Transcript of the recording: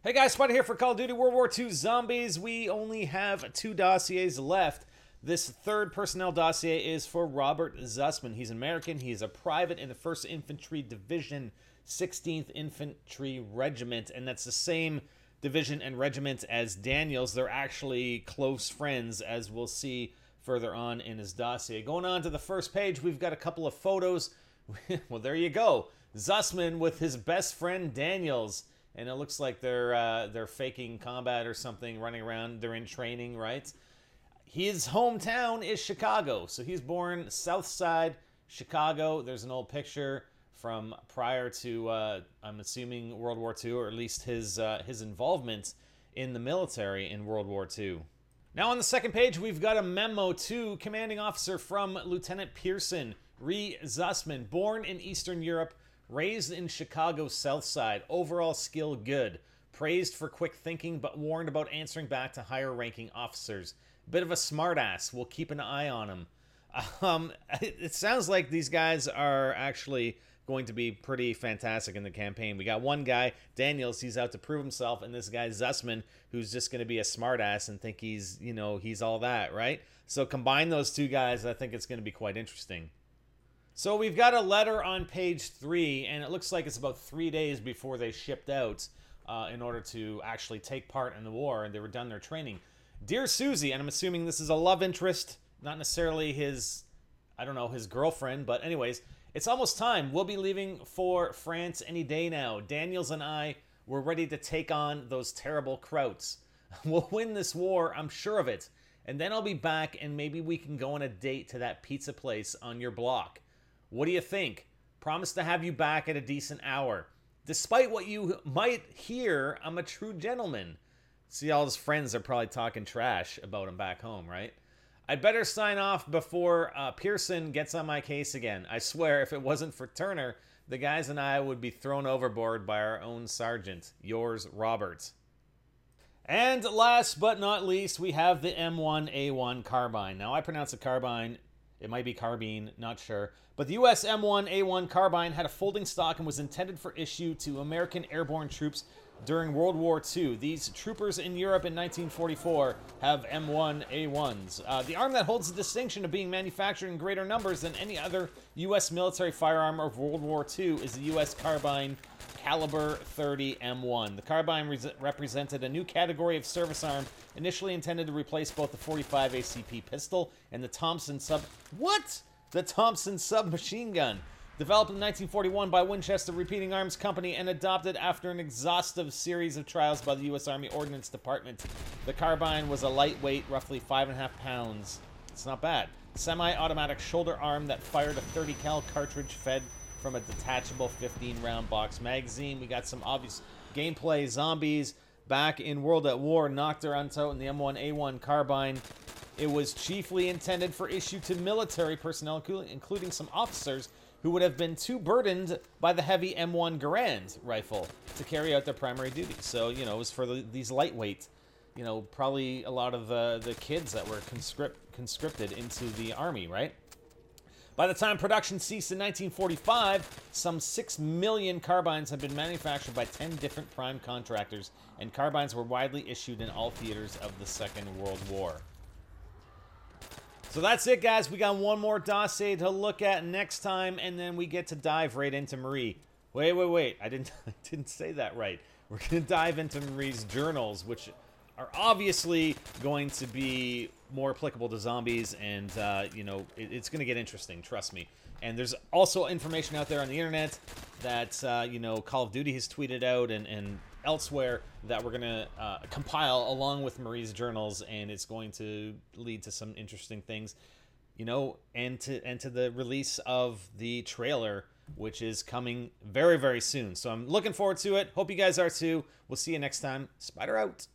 Hey guys, Spider here for Call of Duty World War II Zombies. We only have 2 dossiers left. This third personnel dossier is for Robert Zussman. He's an American. He's a private in the 1st Infantry Division, 16th Infantry Regiment, and that's the same division and regiment as Daniels. They're actually close friends, as we'll see further on in his dossier. Going on to the first page, we've got a couple of photos. Well, there you go. Zussman with his best friend Daniels. And it looks like they're faking combat or something, running around. They're in training, right? His hometown is Chicago. So he's born South Side, Chicago. There's an old picture from prior to, I'm assuming, World War II, or at least his involvement in the military in World War II. Now on the second page, we've got a memo to commanding officer from Lieutenant Pearson, Re Zussman, born in Eastern Europe, raised in Chicago's South Side, overall skill good, praised for quick thinking but warned about answering back to higher ranking officers. Bit of a smartass, we'll keep an eye on him. It sounds like these guys are actually going to be pretty fantastic in the campaign. We got one guy, Daniels, he's out to prove himself, and this guy, Zussman, who's just going to be a smartass and think he's, you know, he's all that, right? So combine those two guys, I think it's going to be quite interesting. So we've got a letter on page 3, and it looks like it's about 3 days before they shipped out in order to actually take part in the war, and they were done their training. Dear Susie, and I'm assuming this is a love interest, not necessarily his, I don't know, his girlfriend, but anyways, it's almost time. We'll be leaving for France any day now. Daniels and I, we're ready to take on those terrible Krauts. We'll win this war, I'm sure of it. And then I'll be back, and maybe we can go on a date to that pizza place on your block. What do you think? Promise to have you back at a decent hour. Despite what you might hear, I'm a true gentleman. See, all his friends are probably talking trash about him back home, right? I'd better sign off before Pearson gets on my case again. I swear, if it wasn't for Turner, the guys and I would be thrown overboard by our own sergeant. Yours, Robert. And last but not least, we have the M1A1 Carbine. Now, I pronounce it carbine. It might be carbine, not sure. But the U.S. M1A1 Carbine had a folding stock and was intended for issue to American airborne troops during World War II. These troopers in Europe in 1944 have M1A1s. The arm that holds the distinction of being manufactured in greater numbers than any other U.S. military firearm of World War II is the U.S. Carbine Caliber 30 M1. The carbine represented a new category of service arm initially intended to replace both the 45 ACP pistol and the Thompson The Thompson submachine gun. Developed in 1941 by Winchester Repeating Arms Company and adopted after an exhaustive series of trials by the U.S. Army Ordnance Department. The carbine was a lightweight, roughly 5.5 pounds. It's not bad. Semi-automatic shoulder arm that fired a 30 cal cartridge fed from a detachable 15-round box magazine. We got some obvious gameplay. Zombies back in World at War knocked their out in the M1A1 Carbine. It was chiefly intended for issue to military personnel, including some officers who would have been too burdened by the heavy M1 Garand rifle to carry out their primary duties. So, you know, it was for these lightweight, you know, probably a lot of the kids that were conscripted into the army, right? By the time production ceased in 1945, some 6 million carbines had been manufactured by 10 different prime contractors, and carbines were widely issued in all theaters of the Second World War. So that's it, guys. We got one more dossier to look at next time, and then we get to dive right into Marie. Wait. I didn't say that right. We're going to dive into Marie's journals, which are obviously going to be more applicable to zombies, and, you know, it's going to get interesting, trust me. And there's also information out there on the internet that, you know, Call of Duty has tweeted out and elsewhere that we're going to compile along with Marie's journals, and it's going to lead to some interesting things, you know, and to the release of the trailer, which is coming very, very soon. So I'm looking forward to it. Hope you guys are too. We'll see you next time. Spider out.